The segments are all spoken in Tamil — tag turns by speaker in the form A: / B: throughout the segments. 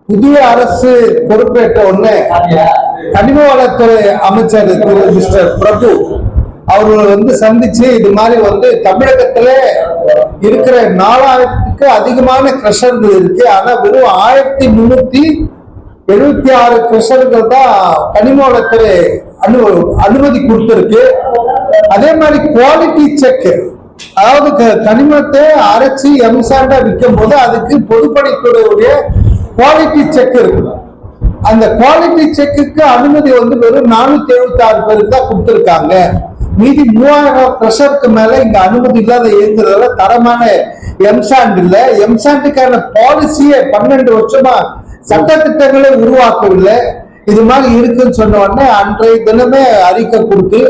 A: புதிய அரசு பொறுப்பேற்ற உடனே கனிம வளத்துறை அமைச்சர் திரு மிஸ்டர் பிரபு அவர்கள் சந்திச்சு இது மாதிரி தமிழகத்துல இருக்கிற 4000க்கு அதிகமான கிரஷர்கள் இருக்கு. ஆனா வெறும் 1376 கிரஷர்கள் தான் கனிம வளத்துறை அனுமதி கொடுத்திருக்கு. அதே மாதிரி குவாலிட்டி செக், அதாவது கனிமத்தை அரைச்சி எம்சாண்டா விற்கும் போது அதுக்கு பொதுப்பணித்துறையுடைய குவாலிட்டி செக் இருக்கு. அந்த குவாலிட்டி செக்குக்கு அனுமதி வெறும் 476 பேருக்கு தான் கொடுத்திருக்காங்க. மீதி 3000 பிரஷருக்கு மேல இங்க அனுமதி இல்லாத இயங்குறதுல தரமான எம்சாண்ட் இல்ல. எம்சாண்டுக்கான பாலிசியை 12 வருஷமா சட்டத்திட்டங்களை உருவாக்கவில்லை. இது மாதிரி இருக்குன்னு சொன்ன உடனே அன்றைய தினமே அறிக்கை கொடுத்து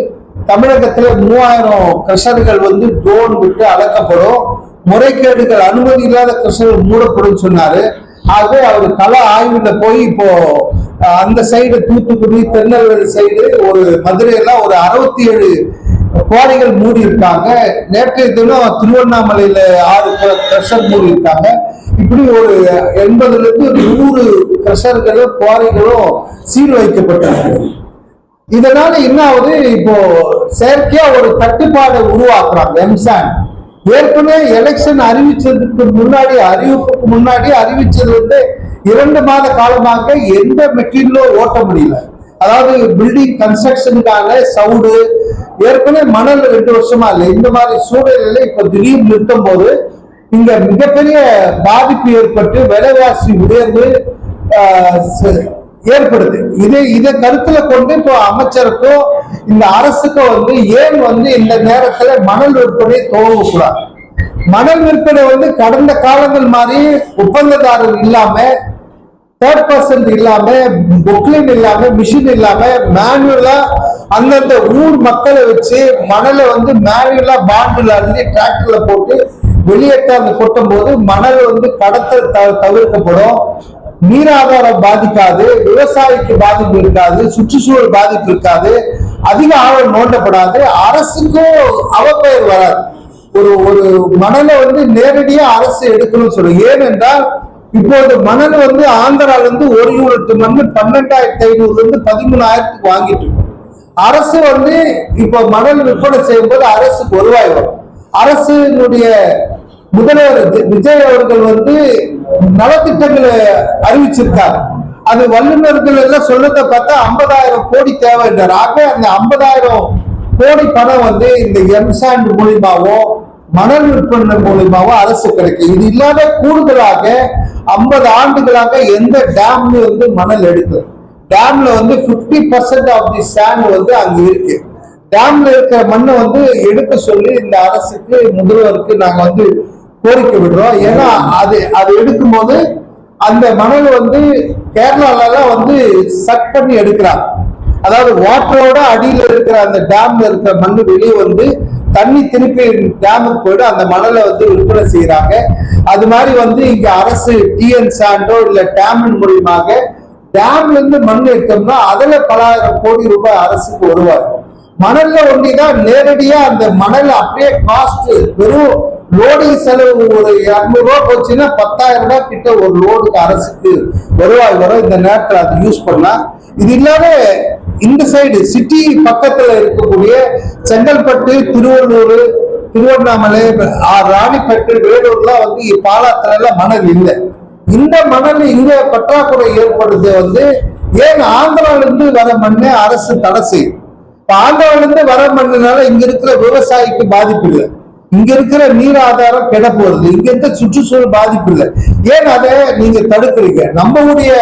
A: தமிழகத்துல 3000 கிரஷர்கள் ட்ரோன் விட்டு அளக்கப்படும், முறைகேடுகள் அனுமதி இல்லாத கிரஷர்கள் மூடப்படும் சொன்னாரு. ஆகவே அவர் கள ஆய்வுல போய் இப்போ அந்த சைடு தூத்துக்குடி திருநெல்வேலி சைடு ஒரு மதுரையெல்லாம் ஒரு 67 குவாரிகள் மூடி இருக்காங்க. நேற்றைய தினம் திருவண்ணாமலையில 6 கிரஷர் மூடி இருக்காங்க. இப்படி ஒரு 80லிருந்து 100 கிரஷர்களும் குவாரிகளும் சீல் வைக்கப்பட்டிருக்கு. இதனால என்ன ஆகுது, இப்போ செயற்கையா ஒரு தட்டுப்பாடை உருவாக்குறாங்க. எம்சாண்ட் ஏற்கனவே எலெக்ஷன் அறிவிச்சதுக்கு முன்னாடி, அறிவிப்புக்கு முன்னாடி அறிவிச்சது 2 மாத காலமாக எந்த மெட்டீரியலும் ஓட்ட முடியல. அதாவது பில்டிங் கன்ஸ்ட்ரக்ஷனுக்கான சவுடு ஏற்கனவே மணல் 2 வருஷமா இல்லை. இந்த மாதிரி சூழலில் இப்ப திடீர்னு நிறுத்தும் போது இங்க மிகப்பெரிய பாதிப்பு ஏற்பட்டு விலைவாசி உயர்வு ஏற்படுது. இதை கருத்துல கொண்டு இப்போ அமைச்சருக்கும் இந்த அரசுக்கும் ஏன் இந்த நேரத்துல மணல் விற்பனை துவங்கக்கூடாது. மணல் விற்பனை கடந்த காலங்கள் மாதிரி ஒப்பந்ததாரர் இல்லாம, தேர்ட் பர்சன் இல்லாம, புக்லின் இல்லாம, மிஷின் இல்லாம மேனுவலா அந்தந்த ஊர் மக்களை வச்சு மணலை மேனுவலா பாண்டுல அள்ளி டிராக்டர்ல போட்டு வெளியேற்ற கொட்டும் போது மணல் கடத்தல் தவிர்க்கப்படும். நீராதாரம் பாதிக்காது, விவசாயிக்கு பாதிப்பு இருக்காது, சுற்றுச்சூழல் பாதிப்பு இருக்காது, அதிக ஆழம் நோண்டப்படாது, அரசுக்கும் அவப்பெயர் வராது. ஒரு மணலை நேரடியா அரசு எடுக்கணும்னு சொல்லுங்க. ஏனென்றால் இப்போது மணல் ஆந்திரால 1 யூனிட் மண் 12,500 13,000 வாங்கிட்டு இருக்கோம். அரசு இப்போ மணல் விற்பனை செய்யும் போது அரசுக்கு வருவாய் வரும். அரசினுடைய முதல்வர் விஜய் அவர்கள் நலத்திட்டங்களை அறிவிச்சிருக்காரு. அது வல்லுநர்கள் எல்லாம் சொல்லத்தை பார்த்தா 50,000 கோடி தேவை என்றார். ஆக அந்த 50,000 கோடி பணம் இந்த எம்சாண்ட் மூலியமாவோ மணல் விற்பனை மூலியமாவோ அரசு கிடைக்கும். இது இல்லாத கூடுதலாக 50 ஆண்டுகளாக எந்த டேம்ல மணல் எடுக்குது. டேம்ல 50% ஆஃப் தி சாண்ட் அங்க இருக்கு. டேம்ல இருக்கிற மண்ணை எடுக்க சொல்லி இந்த அரசுக்கு முதல்வருக்கு நாங்க கோரிக்கை விடுறோம். ஏன்னா அது எடுக்கும் போது அந்த மணல் கேரளால சக் பண்ணி எடுக்கிறாங்க. அதாவது வாட்டரோட அடியில இருக்கிற அந்த டேம்ல இருக்கிற மண் வெளியே தண்ணி திருப்பி டேமுக்கு போயிடும். அந்த மணலை விற்பனை செய்யறாங்க. அது மாதிரி இங்க அரசு டிஎன் சாண்டோ இல்ல டேமின் மூலியமாக டேம்ல இருந்து மண் எடுத்தோம்னா அதுல பல ஆயிரம் கோடி ரூபாய் அரசுக்கு வருவார். மணல்ல ஒண்டிதான் நேரடியா அந்த மணல் அப்படியே காஸ்ட் வெறும் லோடிங் செலவு ஒரு 200 ரூபாய் போச்சுன்னா 10,000 ரூபாய் கிட்ட ஒரு லோடுக்கு அரசுக்கு வருவாய் வரும். இந்த நேரத்தில் அது யூஸ் பண்ணலாம். இது இல்லாத இந்த சைடு சிட்டி பக்கத்துல இருக்கக்கூடிய செங்கல்பட்டு, திருவள்ளூர், திருவண்ணாமலை, ராணிப்பேட்டை, வேலூர்லாம் பாலாத்துல எல்லாம் மணல் இல்லை. இந்த மணல் இங்க பற்றாக்குறை ஏற்படுது. ஏன் ஆந்திரால இருந்து வர மண்ணை அரசு தடை செய்யும். ஆந்திரால இருந்து வர மண்ணுனால இங்க இருக்கிற விவசாயிக்கு பாதிப்பு இல்லை, இங்க இருக்கிற நீர் ஆதாரம் கெட போறது, இங்க இருக்க சுற்றுச்சூழல் பாதிப்பு இல்லை. ஏன் அதை நீங்க தடுக்கிறீங்க? நம்மளுடைய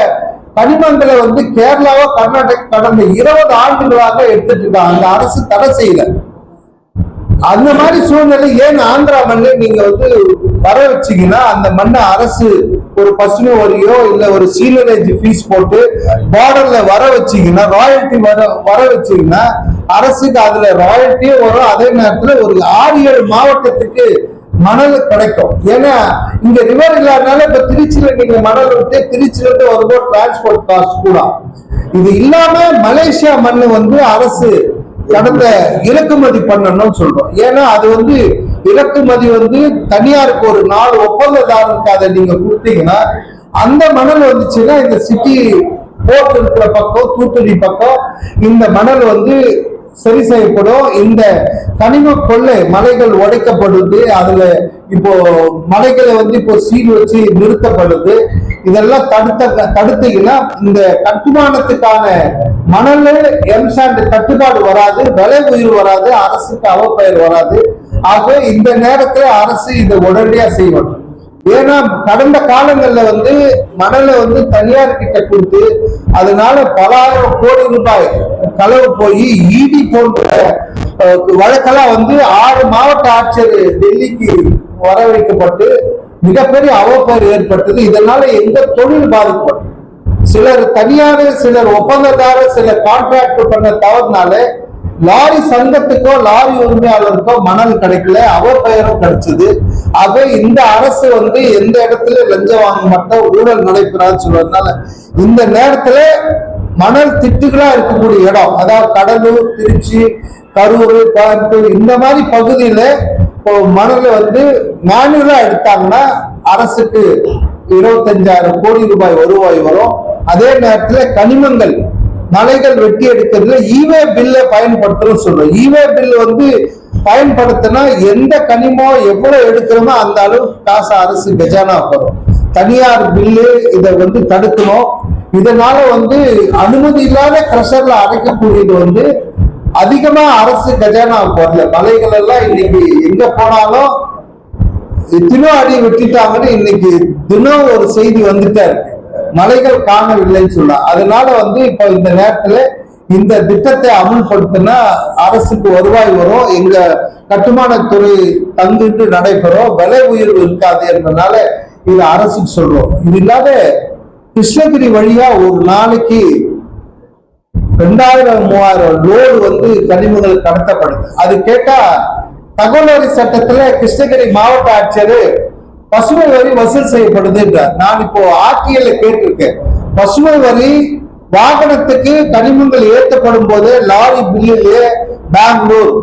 A: கனிமங்களை கேரளாவோ கர்நாடகா கடந்த 20 ஆண்டுகளாக எடுத்துட்டு இருக்காங்க. அந்த அரசு தடை செய்யல. அந்த மாதிரி சூழ்நிலை ஏன் ஆந்திரா மண்ணை நீங்க வர வச்சீங்கன்னா அந்த மண்ணை அரசு ஒரு பசுமை வரியோ இல்ல ஒரு சீலரேஜ் ஃபீஸ் போட்டு பார்டர்ல வர வச்சீங்கன்னா, ராயல்டி வர வச்சீங்கன்னா அரசுக்கு அதுல ராயல்ட்டியும் வரும். அதே நேரத்துல ஒரு 6-7 மாவட்டத்துக்கு மணல் கிடைக்கும். ஏன்னா இங்க ரிவர் இல்லாதனால இப்ப திருச்சியில நீங்க மணல் விட்டு திருச்சியில இருந்து வரும்போது டிரான்ஸ்போர்ட் காஸ்ட் கூட. இது இல்லாம மலேசியா மண் அரசு கடந்த இறக்குமதி பண்ணணும்னு சொல்றோம். ஏன்னா அது இறக்குமதி தனியாருக்கு ஒரு 4 ஒப்பந்ததாரருக்கு அதை நீங்க கொடுத்தீங்கன்னா அந்த மணல் வந்துச்சுன்னா இந்த சிட்டி போர்ட் இருக்கிற பக்கம் தூத்துக்குடி பக்கம் இந்த மணல் வந்து சரி செய்யப்படும். இந்த கனிம கொள்ளை மலைகள் உடைக்கப்படுது, அதுல இப்போ மலைகளை வந்து இப்போ சீல் வச்சு நிறுத்தப்படுது. இதெல்லாம் தடுத்தீங்கன்னா இந்த கட்டுமானத்துக்கான மணல் எம்சாண்ட் தட்டுப்பாடு வராது, விலை உயிர் வராது, அரசுக்கு அவப்பெயர் வராது. ஆக இந்த நேரத்துல அரசு இதை உடனடியா செய்வாங்க. ஏன்னா கடந்த காலங்கள்ல வந்து மணலை வந்து தனியார் கிட்ட கொடுத்து அதனால பல ஆயிரம் கோடி ரூபாய் களவு போய் இடி போன்ற வழக்கெல்லாம் வந்து 6 மாவட்ட ஆட்சியர் டெல்லிக்கு வரவைக்கப்பட்டு மிகப்பெரிய அவப்பெயர் ஏற்பட்டது. இதனால எங்க தொழில் பாதிக்கப்பட்டது. சிலர் தனியார், சிலர் ஒப்பந்ததாரர், சிலர் கான்ட்ராக்ட் பண்ண தவறுனால லாரி சங்கத்துக்கோ லாரி உரிமையாளருக்கோ மணல் கிடைக்கல, அவப்பெயரும் கிடைச்சது. ஆக இந்த அரசு வந்து எந்த இடத்துல லஞ்சம் வாங்க மாட்டோம், ஊழல் நடைபெறான்னு சொல்றதுனால இந்த நேரத்துல மணல் திட்டுகளா இருக்கக்கூடிய இடம், அதாவது கடலூர், திருச்சி, கரூர், கோயம்புத்தூர் இந்த மாதிரி பகுதியில மணல் வந்து மேனுவலா எடுத்தாங்கன்னா அரசுக்கு 25,000 கோடி ரூபாய் வருவாய் வரும். அதே நேரத்துல கனிமங்கள் மலைகள் வெட்டி எடுக்கிறதுல ஈவே பில்ல பயன்படுத்தணும் சொல்றோம். ஈவே பில் வந்து பயன்படுத்தினா எந்த கனிமம் எவ்வளவு எடுக்கிறோமோ அந்த அளவு காசு அரசு கஜானா வரும். தனியார் பில்லு இதை வந்து தடுக்கணும். இதனால வந்து அனுமதி இல்லாத கிரஷர்ல அடைக்கக்கூடியது வந்து அதிகமா அரசு கஜானா வரல. மலைகள் எல்லாம் இன்னைக்கு எங்க போனாலும் எத்தனோ அடி வெட்டிட்டாங்கன்னு இன்னைக்கு தினம் ஒரு செய்தி வந்துட்டே இருக்கு. மலைகள் காணவில்லைன்னு சொல்லலாம். அதனால வந்து இப்ப இந்த நேரத்துல இந்த திட்டத்தை அமுல்படுத்தினா அரசுக்கு வருவாய் வரும், எங்க கட்டுமானத்துறை தங்கிட்டு நடைபெறும், விலை உயர்வு இருக்காது என்பதனால இது அரசுக்கு சொல்றோம். இது இல்லாத கிருஷ்ணகிரி வழியா ஒரு நாளைக்கு 2000-3000 லோடு வந்து கனிமங்கள் கடத்தப்படுது. அது கேட்டா தகவல் வரி சட்டத்துல கிருஷ்ணகிரி மாவட்ட ஆட்சியர் பசுமை வரி வசூல் செய்யப்படுது என்றார். நான் இப்போ ஆர்டிஎல்ல கேட்டிருக்கேன், பசுமை வரி வாகனத்துக்கு கனிமங்கள் ஏற்றப்படும் போது லாரி பில்லிலே பெங்களூர்,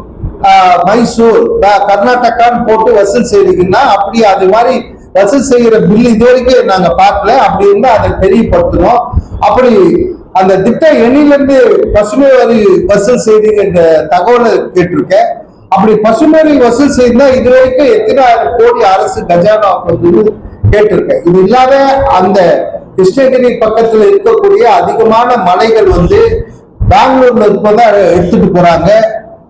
A: மைசூர், கர்நாடகான்னு போட்டு வசூல் செய்றீங்கன்னா அப்படி அது மாதிரி வசூல் செய்யற பில் இது வரைக்கும் நாங்க பார்க்கல. அப்படி இருந்தா அதை தெரியப்படுத்தணும். அப்படி அந்த திட்ட எண்ணிலிருந்து பசுமை வரி வசூல் செய்றீங்க தகவலை கேட்டிருக்கேன். அப்படி பசுமை வசூல் செய்தா இது வரைக்கும் எத்தனை ஆயிரம் கோடி அரசு கஜானா கேட்டிருக்கேன். இது இல்லாத அந்த கிருஷ்ணகிரி பக்கத்துல இருக்கக்கூடிய அதிகமான மலைகள் வந்து பெங்களூர்ல இருப்பதா எடுத்துட்டு போறாங்க.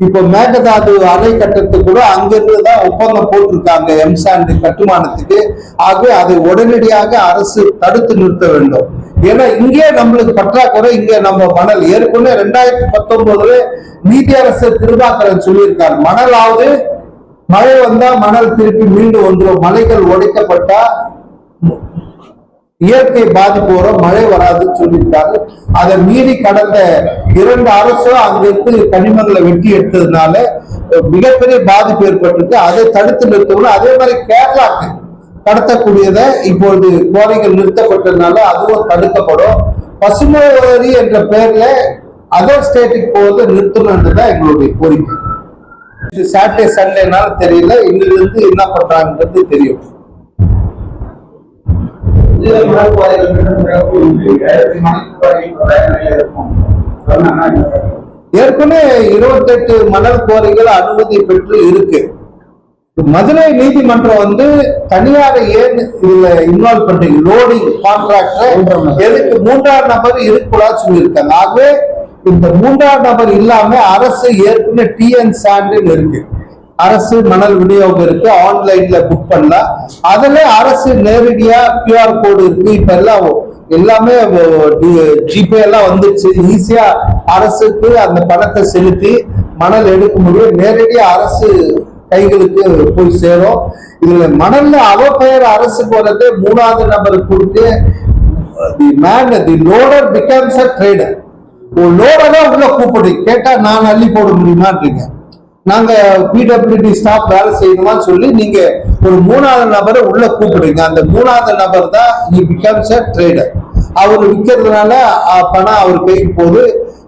A: இப்போ மேகதாது அணை கட்டத்துக்கு கூட அங்கிருந்து தான் ஒப்பந்தம் போட்டிருக்காங்க எம்சாண்ட் கட்டுமானத்துக்கு. ஆகவே அதை உடனடியாக அரசு தடுத்து நிறுத்த வேண்டும். ஏன்னா இங்கே நம்மளுக்கு பற்றாக்குறை, இங்க நம்ம மணல் ஏற்கனவே 2019 நீதியரசர் திருவாக்கரன் சொல்லியிருக்காரு, மணலாவது மழை வந்தா மணல் திருப்பி மீண்டும் வந்துடும், மலைகள் உடைக்கப்பட்டா இயற்கை பாதிப்பு வரும், மழை வராதுன்னு சொல்லியிருக்காரு. அதை மீறி கடந்த 2 அரசும் அங்கிருந்து கனிமங்களை வெட்டி எடுத்ததுனால மிகப்பெரிய பாதிப்பு ஏற்பட்டிருக்கு. அதை தடுத்து நிறுத்தணும். அதே மாதிரி கேரளாக்கு கடத்தக்கூடியதை இப்பொழுது குவாரிகள் நிறுத்தப்பட்டதுனால அதுவும் தடுக்கப்படும். பசுமை வரி என்ற பெயர்ல அதர் ஸ்டேட்டுக்கு போவதை நிறுத்தணும்ன்றதுதான் எங்களுடைய கோரிக்கை. சாட்டர்டே சண்டேனால தெரியல, இன்னிலிருந்து என்ன பண்றாங்கிறது தெரியும். ஏற்கனவே 28 மணல் குவாரிகள் அனுமதி பெற்று இருக்கு. மதுரை நீதிமன்றம் வந்து தனியாரை ஏன் இதுல இன்வால்வ் பண்றீங்க, லோடிங் கான்ட்ராக்டர் எதுக்கு 3ஆம் நபர் இருக்கக்கூடாது சொல்லியிருக்காங்க. ஆகவே இந்த 3ஆம் நபர் இல்லாம அரசு ஏற்கனவே டிஎன் சாண்ட் இருக்கு, அரசு மணல் விநியோகம் இருக்கு, ஆன்லைன்ல புக் பண்ணலாம். அதுல அரசு நேரடியா QR கோடு இருக்கு. இப்ப எல்லாமே ஜிபே எல்லாம் வந்துச்சு. ஈஸியா அரசுக்கு அந்த பணத்தை செலுத்தி மணல் எடுக்க முடியும். நேரடியா அரசு கைகளுக்கு போய் சேரும். இதுல மணல்ல அவப்பெயர் அரசுக்கு வரது 3வது நபருக்கு கொடுத்து லோடர் பிகம்ஸ் அ ட்ரேடர். ஒரு லோடரை உள்ள கூப்பிடு கேட்டா நான் அள்ளி போட முடியுமான்றீங்க, நாங்க பிடபிள்யூடி ஸ்டாஃப் வேலை செய்யணுமான்னு சொல்லி நீங்க ஒரு 3வது நபரை உள்ள கூப்பிடுங்க. அந்த 3வது நபர் தான் he becomes a trader. அவர் விற்கிறதுனால பணம் அவர் கைக்கு போகுது.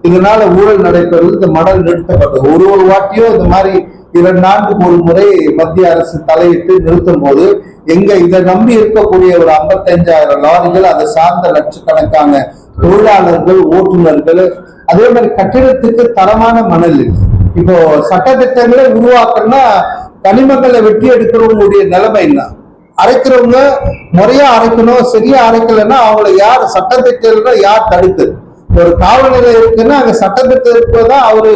A: இதனால ஊழல் நடைபெறுவது, இந்த மணல் நிறுத்தப்பட்டது. ஒரு வாட்டியும் இந்த மாதிரி 2 ஆண்டுக்கு ஒரு முறை மத்திய அரசு தலையிட்டு நிறுத்தும் போது எங்க இதை நம்பி இருக்கக்கூடிய ஒரு 55,000 லாரிகள், அதை சார்ந்த லட்சக்கணக்கான தொழிலாளர்கள், ஓட்டுநர்கள், அதே மாதிரி கட்டிடத்துக்கு தரமான மணல். இப்போ சட்டத்திட்டங்களை உருவாக்கணும்னா கனிமங்களை வெட்டி எடுக்கிறவங்களுடைய நிலைமை என்ன? அரைக்கிறவங்க முறையா அரைக்கணும், சரியா அரைக்கலைன்னா அவங்களை யார் சட்டத்திட்டம் யார் தடுக்குது? ஒரு காவல் நிலையம் இருக்குன்னா அங்க சட்டத்திட்டம் இருப்பதான் அவரு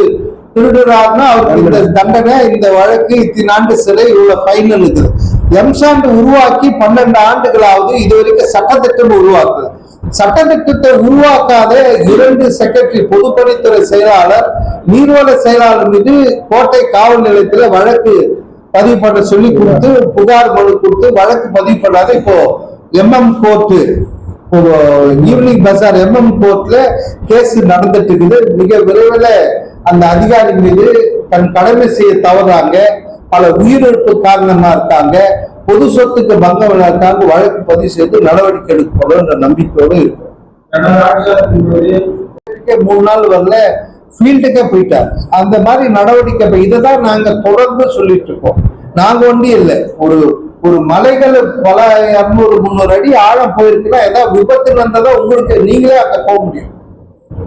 A: திருடுறாருன்னா அவருக்கு இந்த தண்டனை, இந்த வழக்கு, இத்தனை ஆண்டு சிறை, இவ்வளவு ஃபைன் இருக்குது. எம்சாண்ட் உருவாக்கி 12 ஆண்டுகளாவது இது வரைக்கும் சட்டத்திட்டம் உருவாக்கல. சட்டத்திட்டத்தை உருவாக்காத 2 செக்ரட்டரி, பொதுப்பணித்துறை செயலாளர், நீர்வள செயலாளர் மீது கோட்டை காவல் நிலையத்துல வழக்கு பதிவு பண்ண சொல்லி கொடுத்து புகார் மனு கொடுத்து வழக்கு பதிவு பண்ணாத இப்போ MM கோர்ட்டு, ஈவினிங் பஜார் MM கோர்ட்ல கேஸ் நடந்துட்டு இருக்குது. மிக விரைவில் அந்த அதிகாரி மீது தன் கடமை செய்ய தவறாங்க, பல உயிரிழப்பு காரணமா இருக்காங்க, பொது சொத்துக்கு பங்கம் விளையாட்டாங்க, வழக்கு பதிவு செய்து நடவடிக்கை எடுக்கப்படும் என்ற நம்பிக்கையோடு இருக்கும். 3 நாள் வரல, ஃபீல்டுக்கே போயிட்டார். அந்த மாதிரி நடவடிக்கை இதைதான் நாங்க தொடர்ந்து சொல்லிட்டு இருக்கோம். நாங்க ஒண்டி இல்லை, ஒரு மலைகள் பல 200-300 அடி ஆழம் போயிருக்குன்னா ஏதாவது விபத்து வந்ததா உங்களுக்கு நீங்களே அங்க போக முடியும்.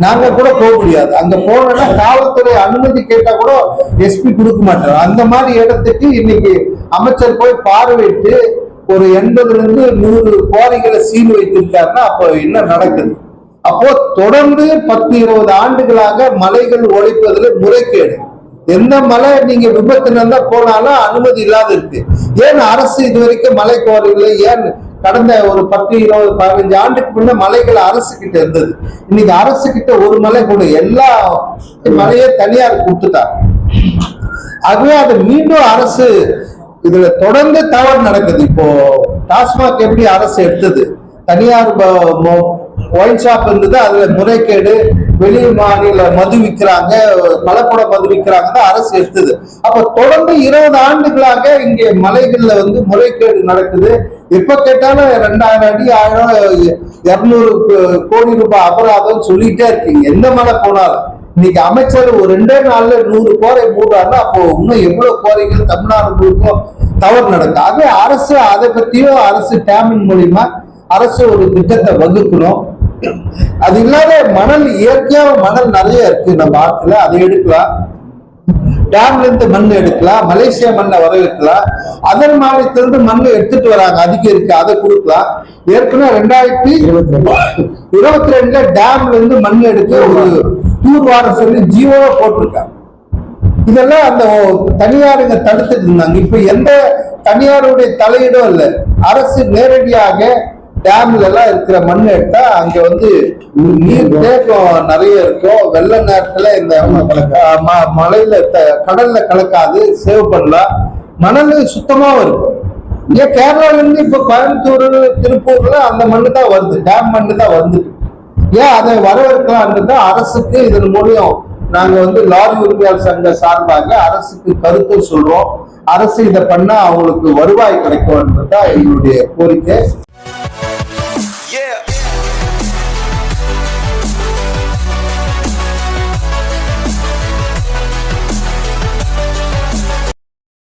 A: நாங்க கூட போக முடியாது. அங்க போனோம்னா காவல்துறை அனுமதி கேட்டா கூட SP கொடுக்க மாட்டார். அந்த மாதிரி இடத்துக்கு இன்னைக்கு அமைச்சர் போய் பார்வையிட்டு ஒரு 80-100 குவாரிகளை சீல் வைத்திருக்காருன்னா அப்போ என்ன நடக்குது? அப்போ தொடர்ந்து 10-20 ஆண்டுகளாக மலைகள் உழைப்பதில் முறைகேடு. எந்த மலை நீங்க விபத்து நடந்தா போனாலும் அனுமதி இல்லாத இருக்கு. ஏன் அரசு இது வரைக்கும் மலை குவாரிகளை ஏன் கடந்த ஒரு 10-20-15 ஆண்டுக்கு முன்ன மலைகள் அரசு கிட்ட இருந்தது. இன்னைக்கு அரசு கிட்ட ஒரு மலை கூட, எல்லா மலையே தனியார் கொடுத்துட்டாங்க. ஆகவே அது மீண்டும் அரசு இதுல தொடர்ந்து தவறு நடக்குது. இப்போ டாஸ்மாக் எப்படி அரசு எடுத்தது, தனியார் ஒயின் ஷாப் இருந்தது, அதுல முறைகேடு, வெளி மாநில மது விற்கிறாங்க, கலப்பட மது விற்கிறாங்க, அரசு எடுத்தது. அப்ப தொடர்ந்து 20 ஆண்டுகளாக இங்கே மலைகள்ல முறைகேடு நடக்குது. எப்ப கேட்டாலும் 2000 அடி 200 கோடி ரூபாய் அபராதம் சொல்லிட்டே இருக்கீங்க. எந்த மலை போனாலும் இன்னைக்கு அமைச்சர் ஒரு 2 நாள்ல 100 கோரை மூடுறாருன்னா அப்போ இன்னும் எவ்வளவு கோரைகள் தமிழ்நாடு முழுக்கும் தவறு நடக்கும். ஆகவே அரசு அதை பத்தியும் அரசு டேமின் மூலியமா அரசு ஒரு திட்டத்தை வகுக்கணும். அது இல்லாத மணல், இயற்கையாக மணல் நிறைய இருக்கு நம்ம ஆற்றுல, அதை எடுக்கலாம். டேம்ல இருந்து மண் எடுக்கலாம், மலேசியா மண்ணை வர வைக்கலாம், அதர் மாநிலத்திலிருந்து மண் எடுத்துட்டு வராங்க, அதிகம் இருக்கு, அதை கொடுக்கலாம். ஏற்கனவே 2022 டேம்ல இருந்து மண் எடுக்க ஒரு தூர்வார சொல்லி ஜீவோவா போட்டிருக்காங்க. இதெல்லாம் அந்த தனியாருங்க தடுத்துட்டு இருந்தாங்க. இப்ப எந்த தனியாருடைய தலையீடும் இல்லை. அரசு நேரடியாக டேம்ல எல்லாம் இருக்கிற மண் எடுத்தா அங்க நீர் தேக்கம் நிறைய இருக்கும். வெள்ள நேரத்துல இந்த மலையில கடல்ல கலக்காது, சேவ் பண்ணலாம். மணல் சுத்தமாவும் இருக்கும். ஏன் கேரளால இருந்து இப்ப கோயம்புத்தூர், திருப்பூர்ல அந்த மண்ணு தான் வருது, டேம் மண்ணு தான் வருது. ஏன் அதை வரவேற்கலான்றது அரசுக்கு இதன் மூலியம் நாங்க லாரி உரிமையாளர் சங்க சார்பாக அரசுக்கு கருத்து சொல்றோம். அரசு இதை பண்ணா அவங்களுக்கு வருவாய் கிடைக்கும்ன்றதுதான் எங்களுடைய கோரிக்கை.